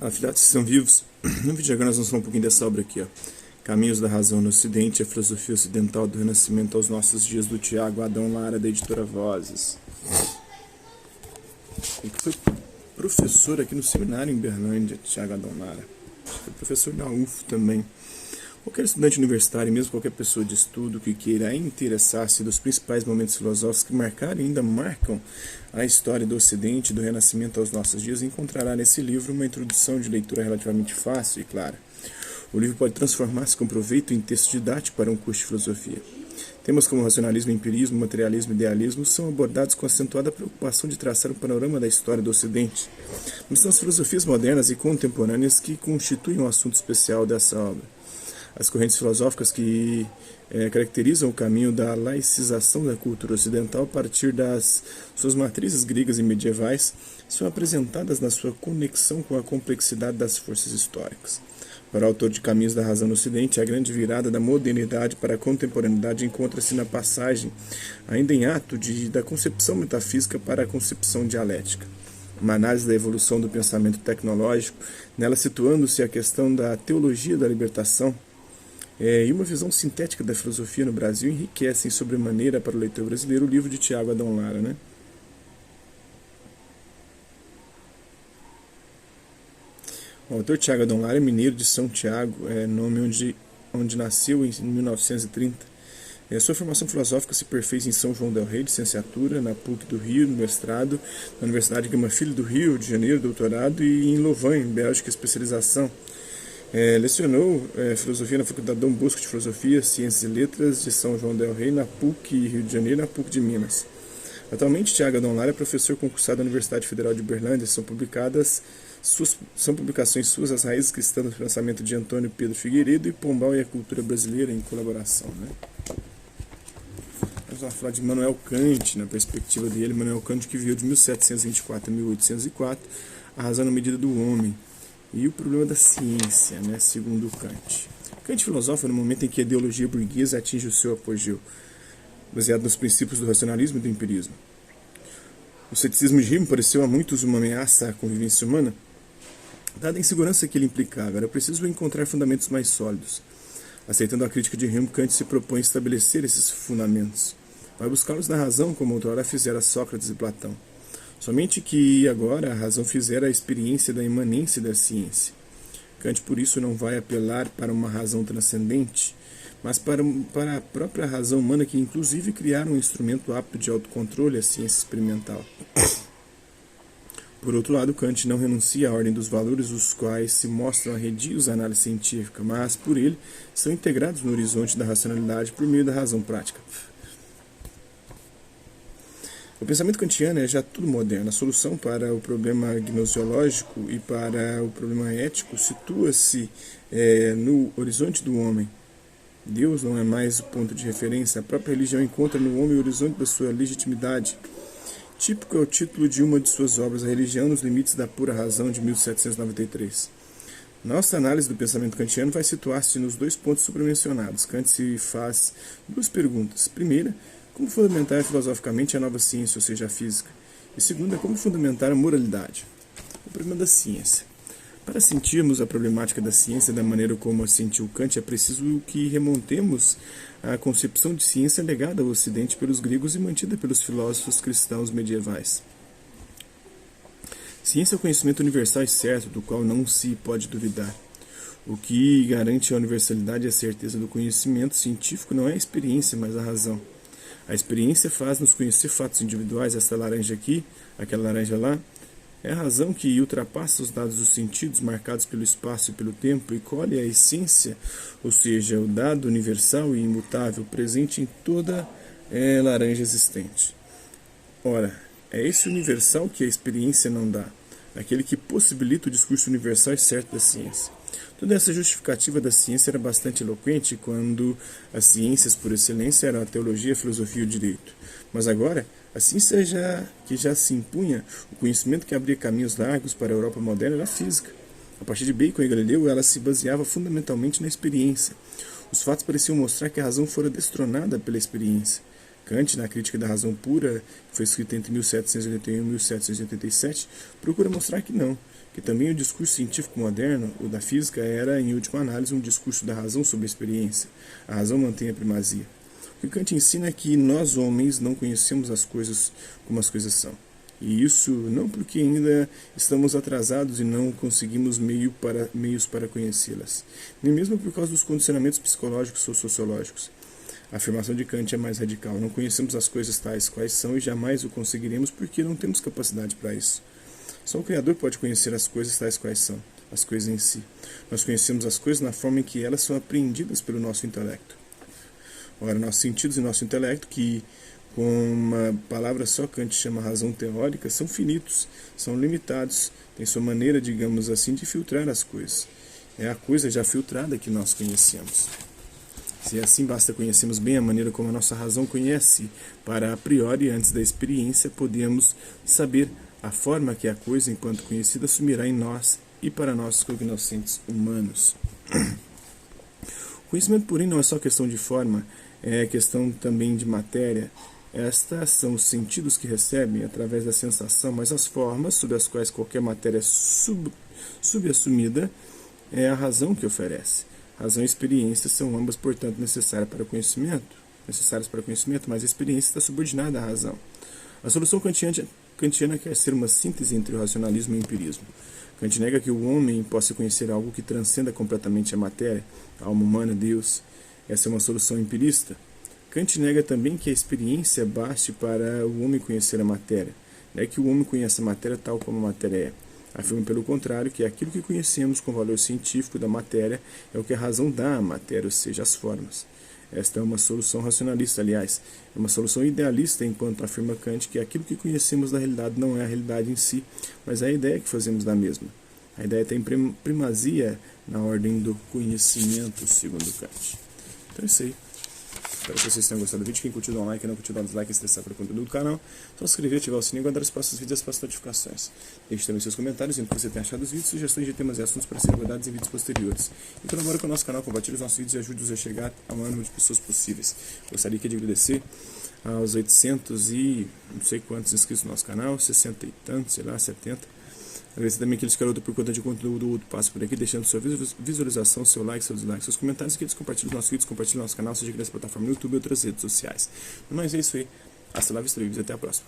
Afiliados que estão vivos, no vídeo agora nós vamos falar um pouquinho dessa obra aqui, ó. Caminhos da Razão no Ocidente, a Filosofia Ocidental do Renascimento aos Nossos Dias, do Tiago Adão Lara, da editora Vozes. Ele foi professor aqui no seminário em Berlândia, Tiago Adão Lara. Foi professor da UF também. Qualquer estudante universitário, mesmo qualquer pessoa de estudo que queira interessar-se dos principais momentos filosóficos que marcaram e ainda marcam a história do Ocidente, do Renascimento aos nossos dias, encontrará nesse livro uma introdução de leitura relativamente fácil e clara. O livro pode transformar-se com proveito em texto didático para um curso de filosofia. Temas como racionalismo, empirismo, materialismo e idealismo são abordados com acentuada preocupação de traçar um panorama da história do Ocidente. Mas são as filosofias modernas e contemporâneas que constituem um assunto especial dessa obra. As correntes filosóficas que caracterizam o caminho da laicização da cultura ocidental a partir das suas matrizes gregas e medievais são apresentadas na sua conexão com a complexidade das forças históricas. Para o autor de Caminhos da Razão no Ocidente, a grande virada da modernidade para a contemporaneidade encontra-se na passagem, ainda em ato, da concepção metafísica para a concepção dialética. Uma análise da evolução do pensamento tecnológico, nela situando-se a questão da teologia da libertação, e uma visão sintética da filosofia no Brasil enriquecem sobremaneira para o leitor brasileiro o livro de Tiago Adão Lara, né? O autor Tiago Adão Lara é mineiro de São Tiago, nome onde nasceu em 1930. Sua formação filosófica se perfez em São João del Rei, licenciatura, na PUC do Rio, no mestrado, na Universidade Gama Filho do Rio de Janeiro, doutorado, e em Louvain, Bélgica, especialização. Lecionou filosofia na Faculdade Dom Bosco de Filosofia, Ciências e Letras de São João del Rei, na PUC Rio de Janeiro e na PUC de Minas. Atualmente, Tiago Adão Lara é professor concursado da Universidade Federal de Berlândia. São publicações suas as raízes cristãs do pensamento de Antônio Pedro Figueiredo e Pombal e a cultura brasileira em colaboração. Né? Vamos falar de Immanuel Kant, na perspectiva dele. Immanuel Kant, que viveu de 1724 a 1804, a razão na medida do homem. E o problema da ciência, né, segundo Kant. Kant filosofa no momento em que a ideologia burguesa atinge o seu apogeu, baseado nos princípios do racionalismo e do empirismo. O ceticismo de Hume pareceu a muitos uma ameaça à convivência humana, dada a insegurança que ele implicava. Era preciso encontrar fundamentos mais sólidos. Aceitando a crítica de Hume, Kant se propõe estabelecer esses fundamentos. Vai buscá-los na razão, como outrora fizera Sócrates e Platão. Somente que agora a razão fizera a experiência da imanência da ciência. Kant, por isso, não vai apelar para uma razão transcendente, mas para a própria razão humana, que inclusive criara um instrumento apto de autocontrole, a ciência experimental. Por outro lado, Kant não renuncia à ordem dos valores, os quais se mostram arredios à análise científica, mas, por ele, são integrados no horizonte da racionalidade por meio da razão prática. O pensamento kantiano é já tudo moderno. A solução para o problema gnoseológico e para o problema ético situa-se no horizonte do homem. Deus não é mais o ponto de referência. A própria religião encontra no homem o horizonte da sua legitimidade. Típico é o título de uma de suas obras, A Religião nos Limites da Pura Razão, de 1793. Nossa análise do pensamento kantiano vai situar-se nos dois pontos supramencionados. Kant se faz duas perguntas. Primeira, como fundamentar filosoficamente a nova ciência, ou seja, a física? E segunda, como fundamentar a moralidade? O problema da ciência. Para sentirmos a problemática da ciência da maneira como a sentiu Kant, é preciso que remontemos à concepção de ciência legada ao Ocidente pelos gregos e mantida pelos filósofos cristãos medievais. Ciência é o conhecimento universal e certo, do qual não se pode duvidar. O que garante a universalidade e a certeza do conhecimento científico não é a experiência, mas a razão. A experiência faz-nos conhecer fatos individuais, esta laranja aqui, aquela laranja lá. É a razão que ultrapassa os dados dos sentidos marcados pelo espaço e pelo tempo e colhe a essência, ou seja, o dado universal e imutável presente em toda laranja existente. Ora, é esse universal que a experiência não dá, aquele que possibilita o discurso universal e certo da ciência. Toda essa justificativa da ciência era bastante eloquente quando as ciências por excelência eram a teologia, a filosofia e o direito. Mas agora, a ciência que já se impunha, o conhecimento que abria caminhos largos para a Europa moderna era a física. A partir de Bacon e Galileu, ela se baseava fundamentalmente na experiência. Os fatos pareciam mostrar que a razão fora destronada pela experiência. Kant, na Crítica da Razão Pura, que foi escrita entre 1781 e 1787, procura mostrar que não, que também o discurso científico moderno, o da física, era, em última análise, um discurso da razão sobre a experiência. A razão mantém a primazia. O que Kant ensina é que nós, homens, não conhecemos as coisas como as coisas são. E isso não porque ainda estamos atrasados e não conseguimos meios para conhecê-las, nem mesmo por causa dos condicionamentos psicológicos ou sociológicos. A afirmação de Kant é mais radical. Não conhecemos as coisas tais quais são e jamais o conseguiremos porque não temos capacidade para isso. Só o Criador pode conhecer as coisas tais quais são, as coisas em si. Nós conhecemos as coisas na forma em que elas são apreendidas pelo nosso intelecto. Ora, nossos sentidos e nosso intelecto, que com uma palavra só Kant chama razão teórica, são finitos, são limitados, têm sua maneira, digamos assim, de filtrar as coisas. É a coisa já filtrada que nós conhecemos. Se assim basta conhecermos bem a maneira como a nossa razão conhece, para a priori, antes da experiência, podemos saber a forma que a coisa, enquanto conhecida, assumirá em nós e para nós cognoscentes humanos. O conhecimento, porém, não é só questão de forma, é questão também de matéria. Estas são os sentidos que recebem através da sensação, mas as formas sob as quais qualquer matéria é subassumida é a razão que oferece. Razão e experiência são ambas, portanto, necessárias para o conhecimento, mas a experiência está subordinada à razão. A solução kantiana quer ser uma síntese entre o racionalismo e o empirismo. Kant nega que o homem possa conhecer algo que transcenda completamente a matéria, a alma humana, Deus. Essa é uma solução empirista. Kant nega também que a experiência baste para o homem conhecer a matéria. Não é que o homem conheça a matéria tal como a matéria é. Afirma, pelo contrário, que aquilo que conhecemos com valor científico da matéria é o que a razão dá à matéria, ou seja, as formas. Esta é uma solução racionalista, aliás, é uma solução idealista, enquanto afirma Kant que aquilo que conhecemos da realidade não é a realidade em si, mas é a ideia que fazemos da mesma. A ideia tem primazia na ordem do conhecimento, segundo Kant. Então é isso aí. Espero que vocês tenham gostado do vídeo. Quem curtiu, dá um like. Quem não curtiu, dá um dislike. Se interessar pelo conteúdo do canal, só se inscrever, ativar o sininho, aguardar os próximos vídeos e as próximas notificações. Deixe também seus comentários, dizendo o que você tem achado dos vídeos, sugestões de temas e assuntos para serem abordados em vídeos posteriores. E colabore com o nosso canal, compartilhe os nossos vídeos e ajude-nos a chegar ao maior número de pessoas possíveis. Gostaria de agradecer aos 800 e não sei quantos inscritos no nosso canal, 60 e tantos, sei lá, 70. Agradecer também aqueles que garotos por conta de conteúdo outro passo por aqui, deixando sua visualização, seu like, seu dislike, seus comentários, aqueles que compartilham os nossos vídeos, compartilham nosso canal, seja aqui nessa plataforma no YouTube e outras redes sociais. Mas é isso aí. Hasta lá, vista, e até a próxima.